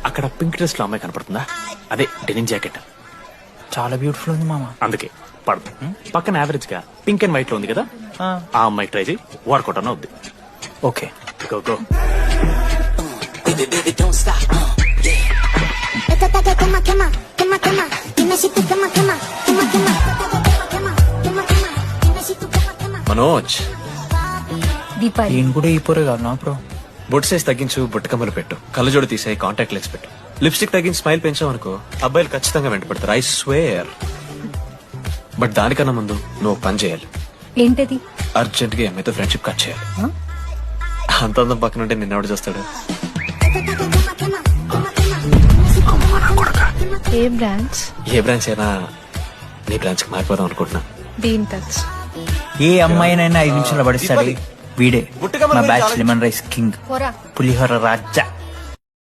అక్కడ pink dress లో అమ్మాయి కనపడుతుందా? అదే డెనిమ్ జాకెట్. చాలా బ్యూటిఫుల్ ఉంది మామ. అందుకే పడదు. పక్కన యావరేజ్ గా పింక్ అండ్ వైట్ లో ఉంది కదా, ఆ అమ్మాయి ట్రై చేయి, వర్కౌట్ అన్న అవుద్ది. Okay go go. Manoj, Deepali నేను కూడా ఈ పోరే కాదు నా బ్రో. బొట్టు సైజ్ తగ్గించు, బుట్ట కమ్మలు పెట్టు, కళ్ళజోడు తీసేయి, కాంటాక్ట్ లెన్స్ పెట్టు, లిప్స్టిక్ తగ్గించి స్మైల్ పెంచావు అనుకో, అబ్బాయిలు ఖచ్చితంగా వెంట పడతారు. I swear. బట్ దానికన్నా ముందు నువ్వు పని చేయాలి. ఏంటది? అర్జెంట్ గా అమ్మాయితో ఫ్రెండ్షిప్ కట్ చేయాలి. అంత అందం పక్కన ఉంటే నిన్నెవడు చూస్తాడు? ఏ బ్రాంచ్? ఏ బ్రాంచ్ అయినా నీ బ్రాంచ్ కి మారిపోదాం అనుకుంటున్నా. Been touch. ఏ అమ్మాయినైనా 5 నిమిషాలు పడిస్తాడు వీడే. బుట్టకమ్మలు మా బ్యాచ్ చాలా- లెమన్ రైస్ కింగ్, పోరా. పులిహోర రాజా.